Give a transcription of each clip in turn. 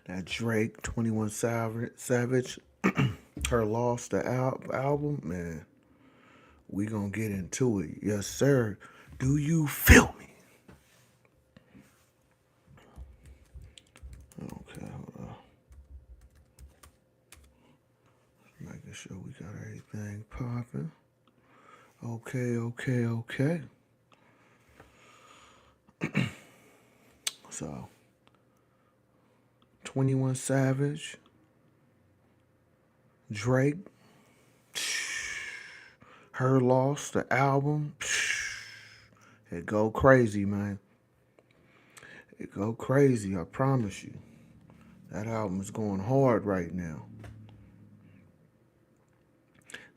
That Drake, 21 Savage, her lost the album, man. We gonna get into it. Yes, sir. Do you feel me? Okay, hold on. Making sure we got everything popping. Okay. So, 21 Savage, Drake, her loss, the album. It go crazy, man. It go crazy, I promise you. That album is going hard right now.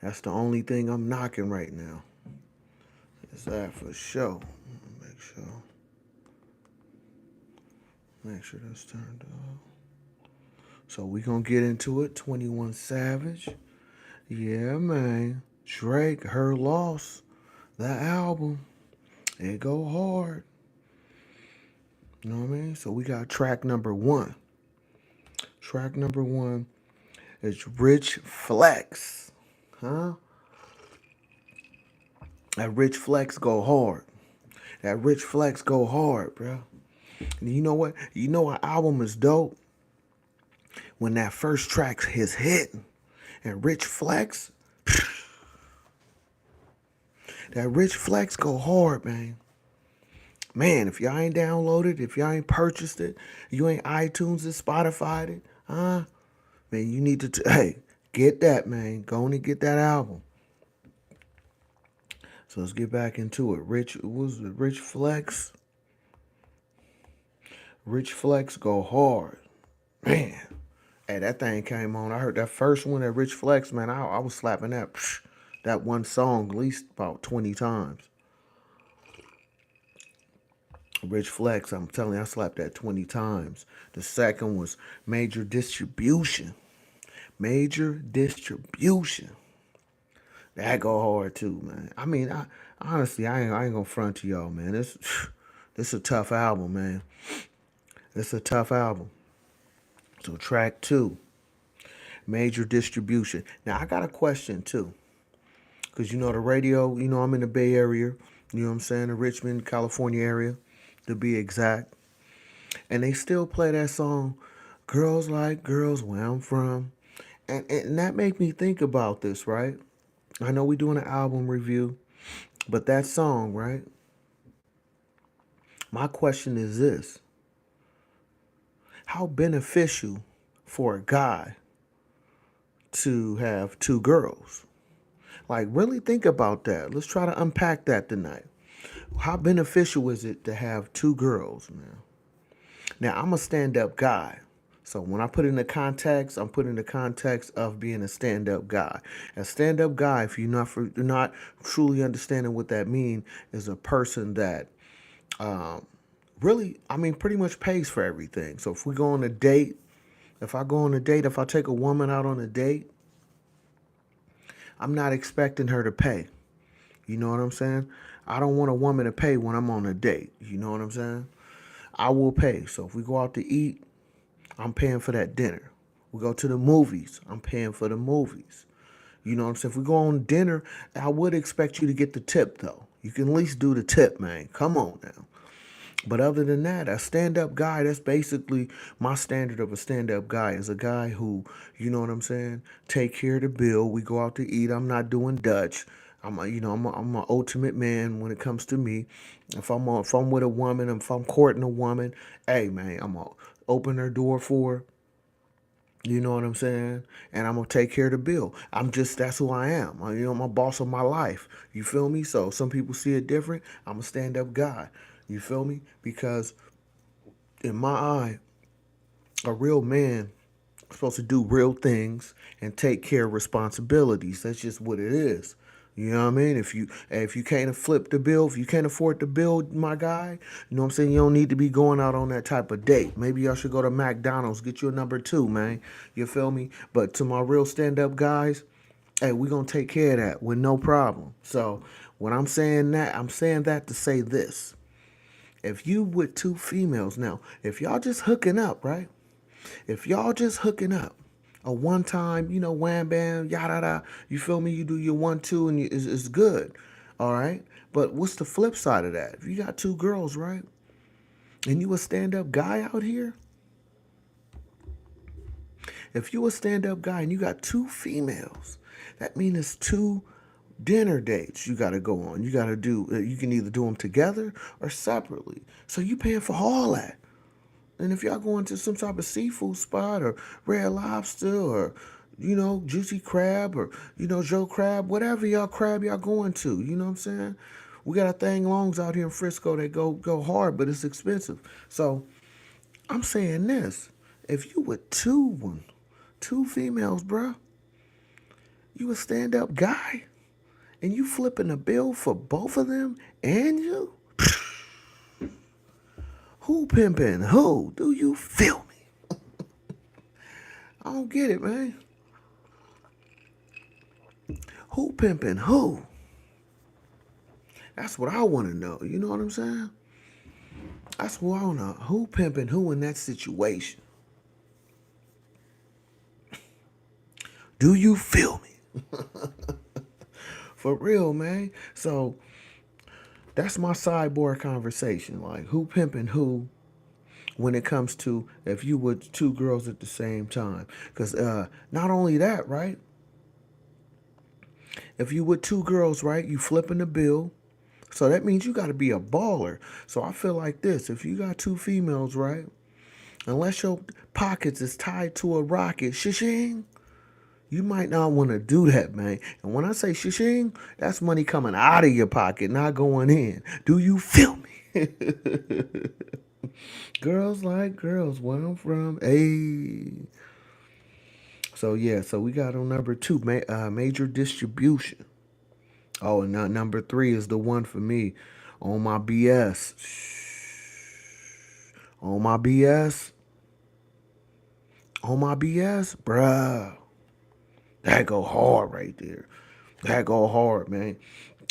That's the only thing I'm knocking right now. Is that for sure. Make sure. Make sure that's turned off. So we gonna get into it. 21 Savage. Yeah, man. Drake, her loss. The album. It go hard. You know what I mean? So we got track number one. Track number one is Rich Flex. Huh? That Rich Flex go hard. That Rich Flex go hard, bro. And you know what? You know an album is dope when that first track is hitting. And Rich Flex, that Rich Flex go hard, man. Man, if y'all ain't downloaded, if y'all ain't purchased it, you ain't iTunes it, Spotify it, man, you need to, hey, get that, man. Go on and get that album. So let's get back into it. Rich Flex? Rich Flex go hard. Man. Hey, that thing came on. I heard that first one at Rich Flex, man. I was slapping that one song at least about 20 times. Rich Flex, I'm telling you, I slapped that 20 times. The second was Major Distribution. Major Distribution. That go hard too, man. I mean, honestly, I ain't gonna front to y'all, man. This a tough album, man. It's a tough album. So track two, Major Distribution. Now I got a question too, because you know the radio. You know I'm in the Bay Area. You know what I'm saying, the Richmond, California area, to be exact. And they still play that song, "Girls Like Girls," where I'm from, and that made me think about this, right? I know we're doing an album review, but that song, right? My question is this: how beneficial for a guy to have two girls? Like, really think about that. Let's try to unpack that tonight. How beneficial is it to have two girls, man? Now, I'm a stand-up guy. So when I put in the context, I'm putting the context of being a stand-up guy. A stand-up guy, if you're not truly understanding what that means, is a person that really, I mean, pretty much pays for everything. So if we go on a date, if I go on a date, if I take a woman out on a date, I'm not expecting her to pay. You know what I'm saying? I don't want a woman to pay when I'm on a date. You know what I'm saying? I will pay. So if we go out to eat, I'm paying for that dinner. We go to the movies, I'm paying for the movies. You know what I'm saying? If we go on dinner, I would expect you to get the tip though. You can at least do the tip, man. Come on now. But other than that, a stand-up guy, that's basically my standard of a stand-up guy, is a guy who, you know what I'm saying, take care of the bill. We go out to eat. I'm not doing Dutch. I'm an ultimate man when it comes to me. If I'm with a woman, if I'm courting a woman, hey man, I'm gonna open her door for her. You know what I'm saying? And I'm gonna take care of the bill. That's who I am. I'm a boss of my life. You feel me? So some people see it different. I'm a stand-up guy. You feel me? Because in my eye, a real man is supposed to do real things and take care of responsibilities. That's just what it is. You know what I mean? If you can't flip the bill, if you can't afford the bill, my guy, you know what I'm saying? You don't need to be going out on that type of date. Maybe y'all should go to McDonald's, get you a number two, man. You feel me? But to my real stand-up guys, hey, we're gonna take care of that with no problem. So when I'm saying that to say this. If you with two females now, if y'all just hooking up, right? If y'all just hooking up, a one time, wham bam, yada da, you feel me? You do your 1 2 and it's good, all right. But what's the flip side of that? If you got two girls, right, and you a stand up guy out here, if you a stand up guy and you got two females, that means it's two dinner dates you got to go on. You got to do. You can either do them together or separately. So you paying for all that. And if y'all going to some type of seafood spot or Red Lobster or Juicy Crab or Joe Crab, whatever y'all crab y'all going to, you know what I'm saying? We got a thing longs out here in Frisco that go hard, but it's expensive. So I'm saying this: if you with two females, bruh, you a stand up guy, and you flipping the bill for both of them and you. Who pimping who? Do you feel me? I don't get it, man. Who pimping who? That's what I want to know. You know what I'm saying? That's what I want to know. Who pimping who in that situation? Do you feel me? For real, man. So that's my sideboard conversation. Like, who pimping who when it comes to if you with two girls at the same time? Because not only that, right? If you with two girls, right, you flipping the bill. So that means you got to be a baller. So I feel like this. If you got two females, right, unless your pockets is tied to a rocket, shishing, you might not want to do that, man. And when I say shishing, that's money coming out of your pocket, not going in. Do you feel me? Girls like girls, where I'm from. Hey. So yeah, so we got on number 2, major distribution. Oh, and number 3 is the one for me. On my BS. On my BS. On my BS, bruh. That go hard right there. That go hard, man.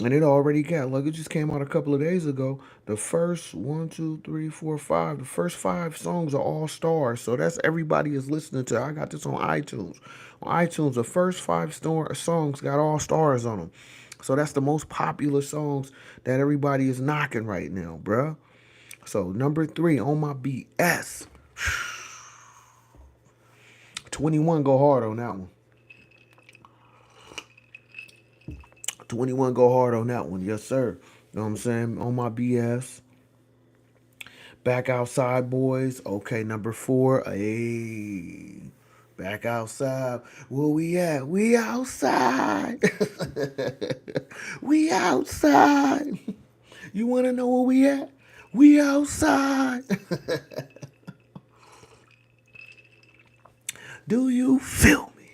And it already got, like, it just came out a couple of days ago. The first 1, 2, 3, 4, 5. The first 5 songs are all stars. So that's everybody is listening to. I got this on iTunes. On iTunes, the first 5 songs got all stars on them. So that's the most popular songs that everybody is knocking right now, bruh. So number 3, On My BS. 21 go hard on that one. 21 go hard on that one. Yes, sir. You know what I'm saying? On My BS. Back Outside Boys. Okay, number 4. Hey. Back outside. Where we at? We outside. We outside. You want to know where we at? We outside. Do you feel me?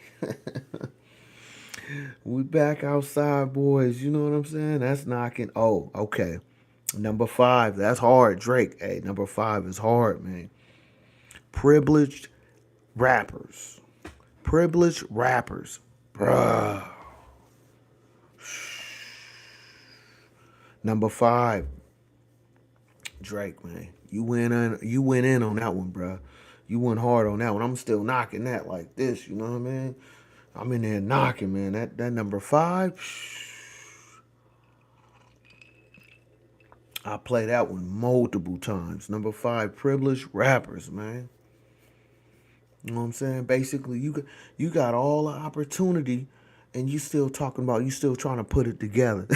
We back outside, boys. You know what I'm saying? That's knocking. Oh, okay. Number 5. That's hard, Drake. Hey, number 5 is hard, man. Privileged rappers. Privileged rappers. Bruh. Number 5. Drake, man. You went in on that one, bruh. You went hard on that one. I'm still knocking that like this, you know what I mean? I'm in there knocking, man. That number 5, I play that one multiple times. Number 5, privileged rappers, man. You know what I'm saying? Basically, you got all the opportunity, and you still talking about you still trying to put it together.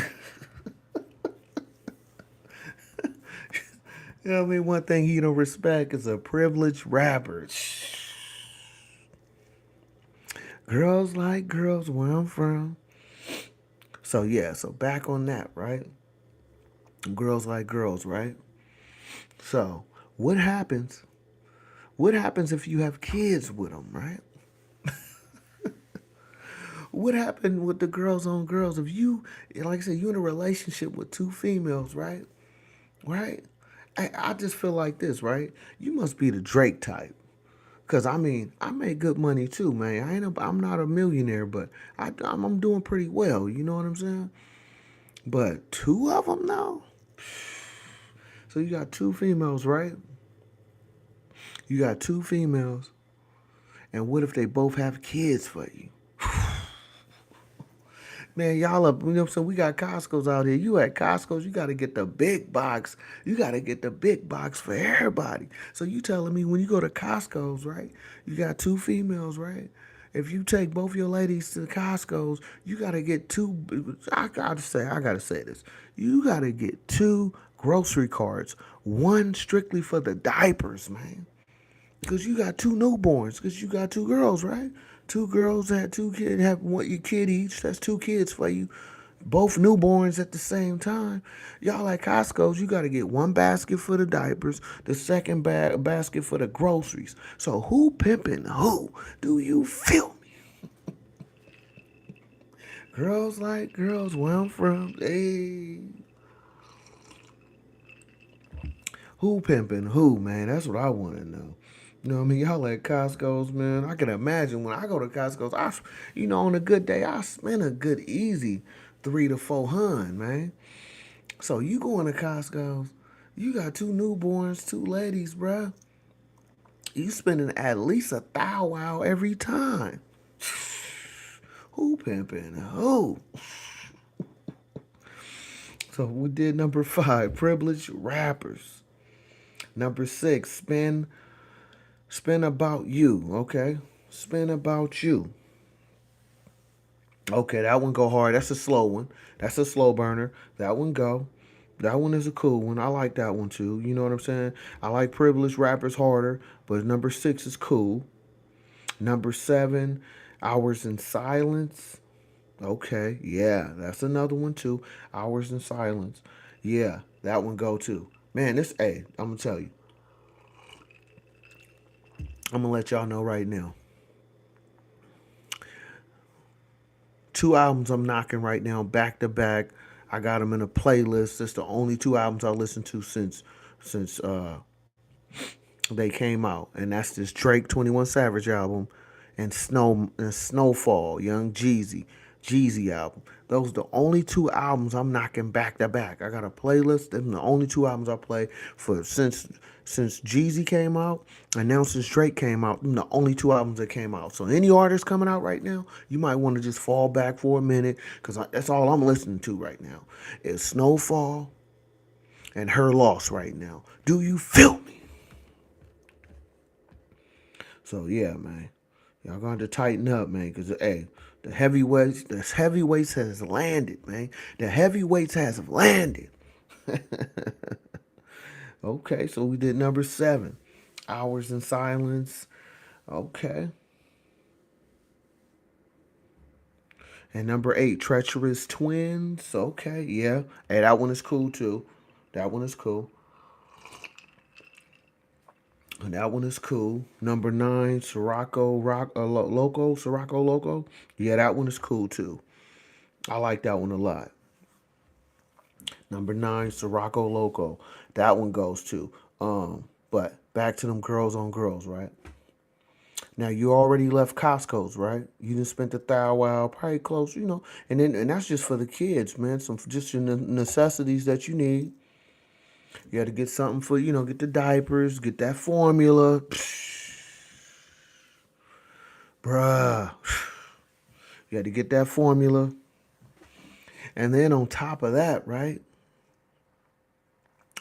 You know what I mean? One thing you don't respect is a privileged rapper. Girls like girls where I'm from. So yeah, so back on that, right? Girls like girls, right? So what happens? What happens if you have kids with them, right? What happened with the girls on girls? If you, like I said, you in a relationship with two females, right? Right? I just feel like this, right? You must be the Drake type. Cause I mean, I make good money too, man. I'm not a millionaire, but I'm doing pretty well. You know what I'm saying? But 2 of them though. So you got 2 females, right? You got 2 females. And what if they both have kids for you? Man, y'all up, you know what I'm saying? We got Costco's out here. You at Costco's, you got to get the big box. You got to get the big box for everybody. So you telling me when you go to Costco's, right? You got two females, right? If you take both your ladies to Costco's, you got to get two. I gotta say this. You got to get two grocery carts. One strictly for the diapers, man. Because you got two newborns. Because you got two girls, right? Two girls had two kids, have one your kid each. That's two kids for you. Both newborns at the same time. Y'all at Costco's, you got to get one basket for the diapers, the second basket for the groceries. So who pimping who? Do you feel me? Girls like girls, where I'm from. Hey. Who pimping who, man? That's what I want to know. You know what I mean? Y'all at Costco's, man. I can imagine when I go to Costco's, on a good day, I spend a good easy 300 to 400, man. So you going to Costco's, you got two newborns, two ladies, bruh. You spending at least a thou wow every time. Who pimping who? So we did number 5, privileged rappers. Number 6, spin about you, okay? Spin about you. Okay, that one go hard. That's a slow one. That's a slow burner. That one go. That one is a cool one. I like that one too. You know what I'm saying? I like privileged rappers harder, but number 6 is cool. Number 7, Hours in Silence. Okay, yeah, that's another one too. Hours in Silence. Yeah, that one go too. Man, I'm gonna tell you. I'm gonna let y'all know right now. Two albums I'm knocking right now, back to back. I got them in a playlist. It's the only two albums I listened to since they came out, and that's this Drake 21 Savage album and Snowfall, Young Jeezy album. Those are the only two albums I'm knocking back to back. I got a playlist. Them the only two albums I play for since Jeezy came out, and now since Drake came out. Them the only two albums that came out. So any artist coming out right now, you might want to just fall back for a minute because that's all I'm listening to right now. Is Snowfall and Her Loss right now. Do you feel me? So yeah, man, y'all going to tighten up, man, because hey, the heavyweights has landed, man. The heavyweights has landed. Okay, so we did number 7, Hours in Silence. Okay, and number 8, Treacherous Twins. Okay, yeah, hey, that one is cool too. That one is cool. And that one is cool. Number 9, Sirocco Loco. Yeah, that one is cool too. I like that one a lot. Number 9, Sirocco Loco. That one goes too. But back to them girls on girls, right? Now you already left Costco's, right? You done spent the thou wow, probably close, and that's just for the kids, man. Some just your necessities that you need. You got to get something for, get the diapers, get that formula. Bruh. You got to get that formula. And then on top of that, right?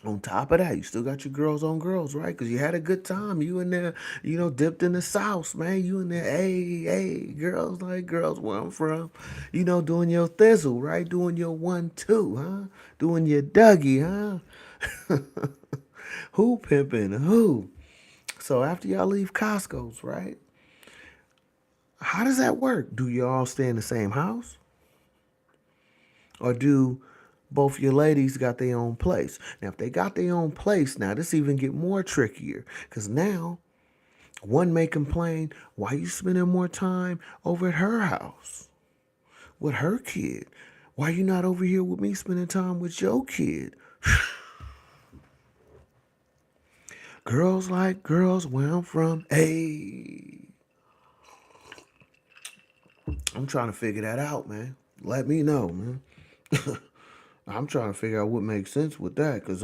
On top of that, you still got your girls on girls, right? Because you had a good time. You in there, dipped in the sauce, man. You in there, hey, girls like girls where I'm from. Doing your thizzle, right? Doing your 1-2, huh? Doing your Dougie, huh? Who pimping who? So after y'all leave Costco's, right? How does that work? Do y'all stay in the same house? Or do both your ladies got their own place? Now, if they got their own place, now this even get more trickier. Because now, one may complain, why you spending more time over at her house with her kid? Why you not over here with me spending time with your kid? Girls like girls where I'm from. Hey. I'm trying to figure that out, man. Let me know, man. I'm trying to figure out what makes sense with that, because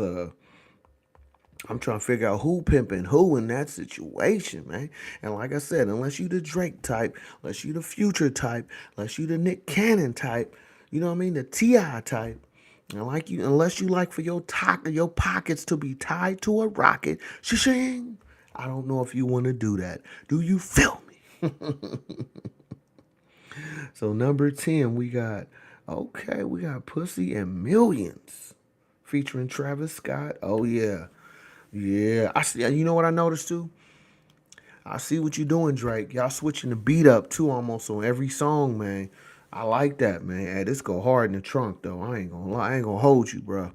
I'm trying to figure out who pimping who in that situation, man. And like I said, unless you the Drake type, unless you the Future type, unless you the Nick Cannon type, you know what I mean, the Ti type. And like you, unless you like for your pockets to be tied to a rocket, shing. I don't know if you want to do that. Do you feel me? So number 10, we got Pussy and Millions featuring Travis Scott. Oh yeah. Yeah. I see, you know what I noticed too? I see what you doing, Drake. Y'all switching the beat up too almost on every song, man. I like that, man. Hey, this go hard in the trunk though. I ain't gonna lie. I ain't gonna hold you, bro.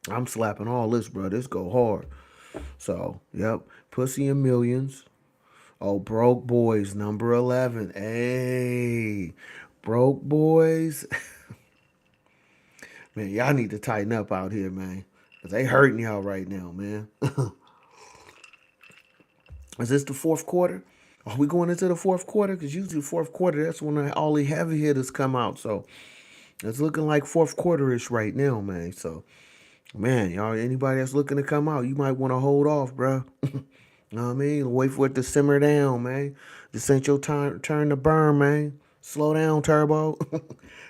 I'm slapping all this, bro. This go hard. So, yep. Pussy and Millions. Oh, Broke Boys, number 11. Hey, Broke Boys. Man, y'all need to tighten up out here, man. Because they hurting y'all right now, man. Is this the fourth quarter? Are we going into the fourth quarter? Because usually the fourth quarter, that's when all the heavy hitters come out. So it's looking like fourth quarter-ish right now, man. So, man, y'all, anybody that's looking to come out, you might want to hold off, bro. You know what I mean? Wait for it to simmer down, man. This ain't your time, turn to burn, man. Slow down, Turbo.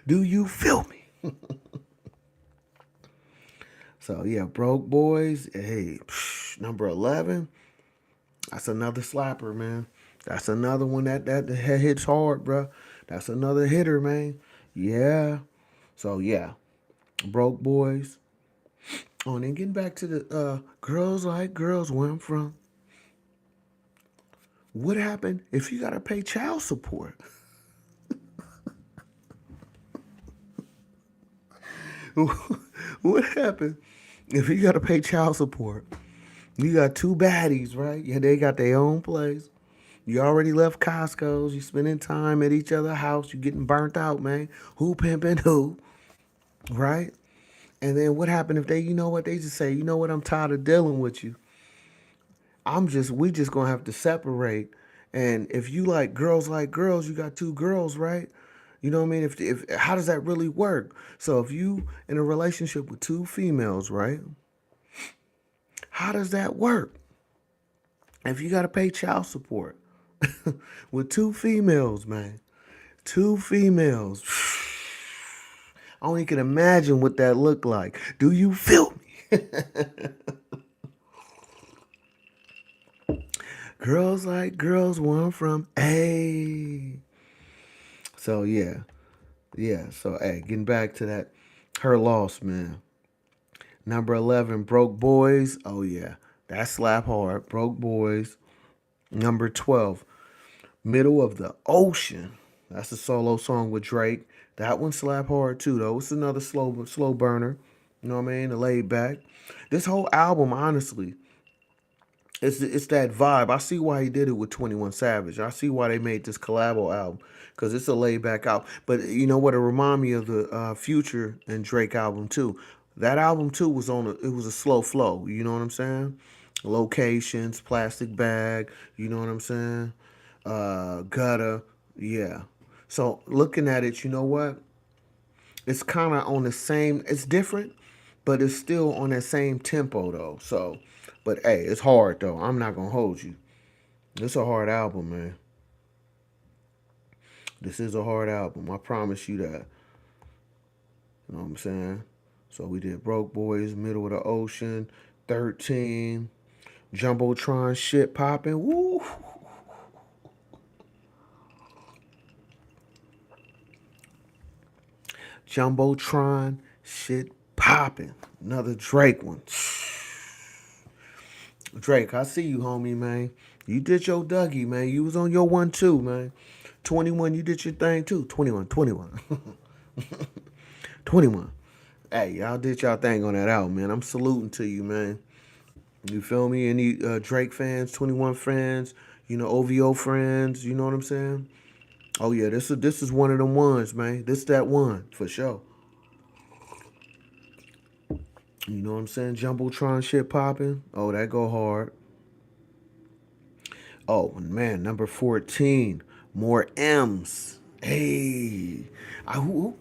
Do you feel me? So, yeah, Broke Boys. Hey, number 11. That's another slapper, man. That's another one that hits hard, bro. That's another hitter, man. Yeah. So yeah, Broke Boys. Oh, and then getting back to the Girls Like Girls, where I'm from. What happened if you gotta pay child support? What happened if you gotta pay child support? You got two baddies, right? Yeah, they got their own place. You already left Costco's. You spending time at each other's house. You getting burnt out, man. Who pimping who, right? And then what happened if they, you know what, they just say, you know what, I'm tired of dealing with you. We just gonna have to separate. And if you like girls, you got two girls, right? You know what I mean? If how does that really work? So if you in a relationship with two females, right? How does that work? If you gotta pay child support with two females, man, two females. I only can imagine what that looked like. Do you feel me? Girls like girls, where I'm from. Hey. So yeah. Yeah. So hey, getting back to that, her loss, man. Number 11, Broke Boys. Oh yeah. That slap hard. Broke Boys. Number 12, Middle of the Ocean. That's a solo song with Drake. That one slap hard too, though. It's another slow burner. You know what I mean? The laid back. This whole album, honestly, it's that vibe. I see why he did it with 21 Savage. I see why they made this collabo album because it's a laid back album. But you know what? It remind me of the Future and Drake album too. That album too it was a slow flow. You know what I'm saying? Locations, plastic bag. You know what I'm saying? Gutter. Yeah. So looking at it, you know what? It's kind of on the same. It's different, but it's still on that same tempo though. So, but hey, it's hard though. I'm not gonna hold you. It's a hard album, man. This is a hard album. I promise you that. You know what I'm saying? So we did Broke Boys, Middle of the Ocean, 13, Jumbotron shit popping. Woo! Jumbotron shit popping. Another Drake one. Drake, I see you, homie, man. You did your Dougie, man. You was on your one too, man. 21, you did your thing too. 21, 21. 21. Hey, y'all did y'all thing on that album, man. I'm saluting to you, man. You feel me? Any Drake fans, 21 fans, OVO friends, you know what I'm saying? Oh yeah, this is one of them ones, man. This that one, for sure. You know what I'm saying? Jumbotron shit popping. Oh, that go hard. Oh man, number 14, more M's. Hey, I, who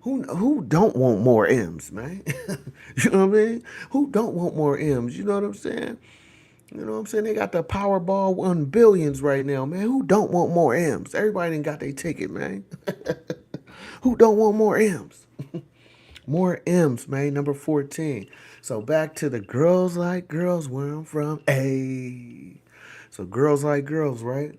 Who don't want more M's, man? You know what I mean? Who don't want more M's? You know what I'm saying? You know what I'm saying? They got the Powerball on billions right now, man. Who don't want more M's? Everybody done got their ticket, man. Who don't want more M's? More M's, man. Number 14. So back to the girls like girls where I'm from. Hey. So girls like girls, right?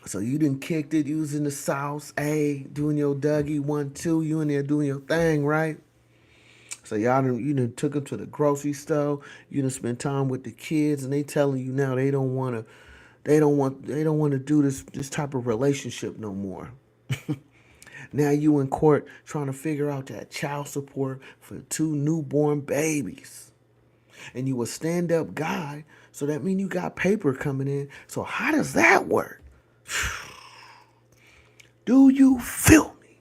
So you done kicked it. You was in the South, hey, doing your Dougie 1, 2. You in there doing your thing, right? So you done took them to the grocery store. You done spent time with the kids, and they telling you now they don't want to do this type of relationship no more. Now you in court trying to figure out that child support for 2 newborn babies. And you a stand-up guy, so that means you got paper coming in. So how does that work? Do you feel me?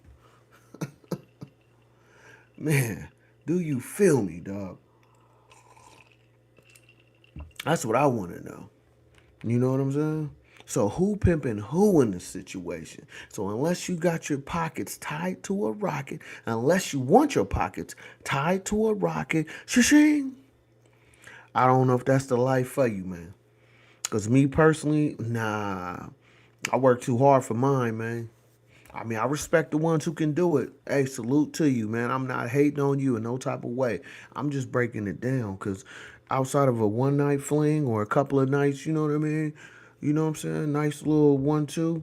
Man, do you feel me, dog? That's what I want to know. You know what I'm saying? So who pimping who in the situation? So unless you got your pockets tied to a rocket, unless you want your pockets tied to a rocket, shing, I don't know if that's the life for you, man. Cause me personally, nah. I work too hard for mine, man. I mean, I respect the ones who can do it. Hey, salute to you, man. I'm not hating on you in no type of way. I'm just breaking it down because outside of a one night fling or a couple of nights, you know what I mean? You know what I'm saying? Nice little 1, 2.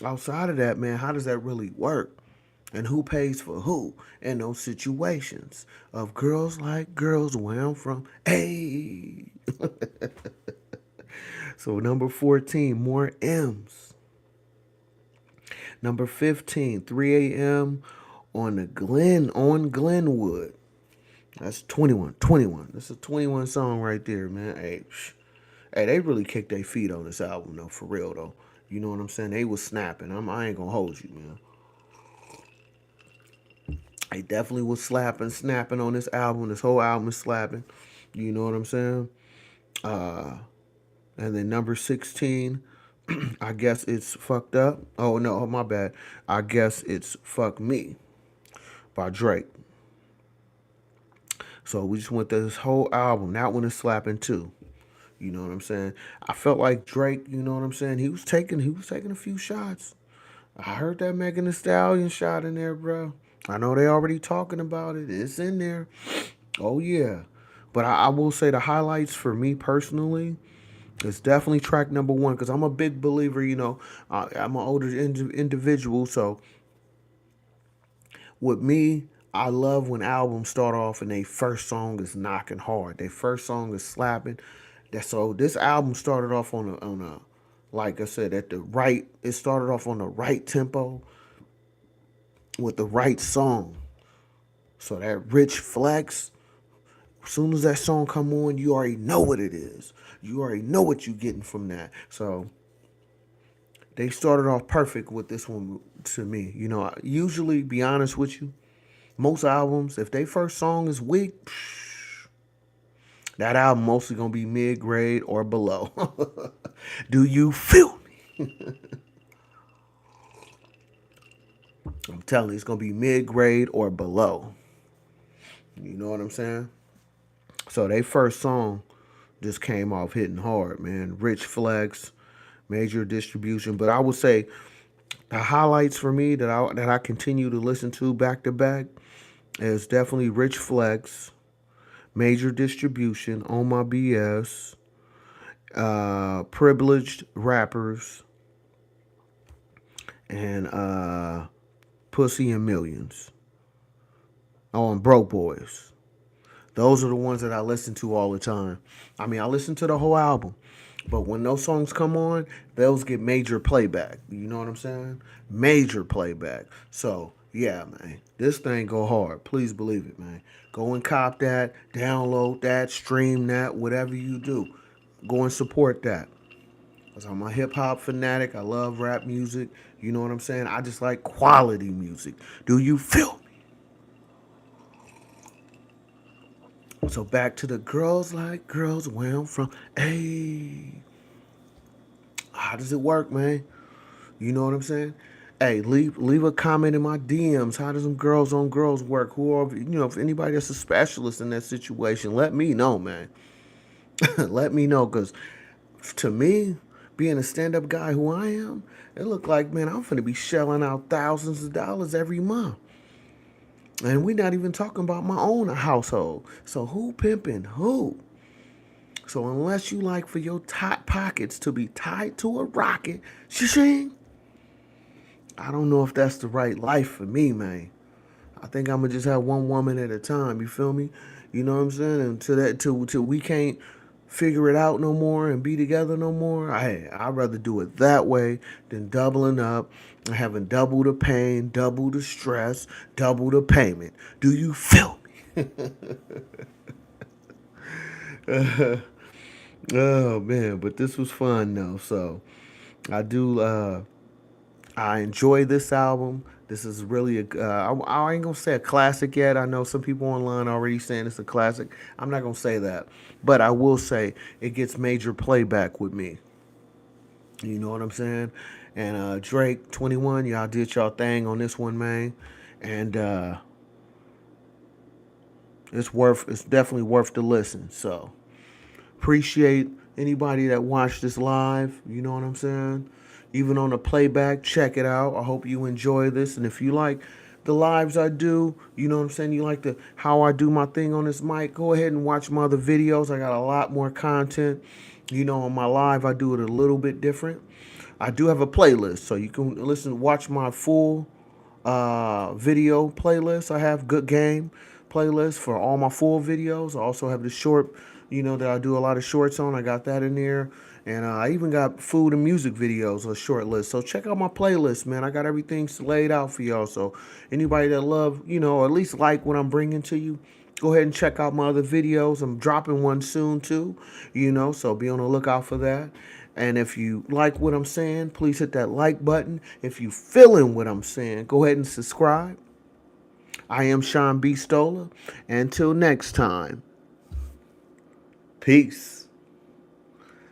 Outside of that, man, how does that really work? And who pays for who in those situations of girls like girls where I'm from? Hey. So number 14, more M's. Number 15, 3 a.m. on Glenwood. That's 21. 21. That's a 21 song right there, man. Hey, they really kicked their feet on this album though, for real though. You know what I'm saying? They was snapping. I ain't gonna hold you, man. They definitely was slapping, snapping on this album. This whole album is slapping. You know what I'm saying? Uh, and then number 16, I guess it's fucked up. Oh no, oh, my bad. I guess it's Fuck Me by Drake. So we just went through this whole album. That one is slapping too. You know what I'm saying? I felt like Drake, you know what I'm saying? He was taking a few shots. I heard that Megan Thee Stallion shot in there, bro. I know they already talking about it. It's in there. Oh yeah. But I will say the highlights for me personally is definitely track number 1 because I'm a big believer. I'm an older individual, so with me, I love when albums start off and they first song is knocking hard. Their first song is slapping. So this album started off on a like I said at the right. It started off on the right tempo with the right song. So that rich flex. As soon as that song come on, you already know what it is. You already know what you're getting from that. So they started off perfect with this one to me. Usually, be honest with you, most albums, if they first song is weak, that album mostly gonna be mid grade or below. Do you feel me? I'm telling you, it's gonna be mid grade or below. You know what I'm saying? So they first song just came off hitting hard, man. Rich flex, major distribution. But I would say the highlights for me that I continue to listen to back to back is definitely Rich Flex, Major Distribution, On My BS, Privileged Rappers, and Pussy and Millions. Oh, and Broke Boys. Those are the ones that I listen to all the time. I mean, I listen to the whole album. But when those songs come on, those get major playback. You know what I'm saying? Major playback. So, yeah, man. This thing go hard. Please believe it, man. Go and cop that, download that, stream that, whatever you do. Go and support that. Because I'm a hip hop fanatic. I love rap music. You know what I'm saying? I just like quality music. Do you feel me? So back to the girls like girls where I'm from. Hey, how does it work, man? You know what I'm saying? Hey, leave a comment in my DMs. How does some girls on girls work? Who are, if anybody that's a specialist in that situation, let me know, man. Let me know, because to me, being a stand-up guy who I am, it look like, man, I'm finna be shelling out thousands of dollars every month. And we not even talking about my own household. So who pimping who? So unless you like for your tight pockets to be tied to a rocket, shing, I don't know if that's the right life for me, man. I think I'm gonna just have one woman at a time. You feel me? You know what I'm saying? Until till we can't figure it out no more and be together no more. I'd rather do it that way than doubling up and having double the pain, double the stress, double the payment. Do you feel me? Oh man, but this was fun though. So I do. I enjoy this album. This is really I ain't gonna say a classic yet. I know some people online already saying it's a classic. I'm not gonna say that, but I will say it gets major playback with me. You know what I'm saying? And Drake 21, y'all did y'all thing on this one, man. And it's definitely worth the listen. So appreciate anybody that watched this live. You know what I'm saying? Even on the playback, check it out. I hope you enjoy this. And if you like the lives I do, you know what I'm saying? You like the how I do my thing on this mic, go ahead and watch my other videos. I got a lot more content. On my live, I do it a little bit different. I do have a playlist, so you can watch my full video playlist. I have Good Game playlist for all my full videos. I also have the short, that I do a lot of shorts on. I got that in there. And I even got food and music videos, a short list. So check out my playlist, man. I got everything laid out for y'all. So anybody that love, or at least like what I'm bringing to you, go ahead and check out my other videos. I'm dropping one soon too, so be on the lookout for that. And if you like what I'm saying, please hit that like button. If you feeling what I'm saying, go ahead and subscribe. I am Sean B. Stoller. Until next time, peace.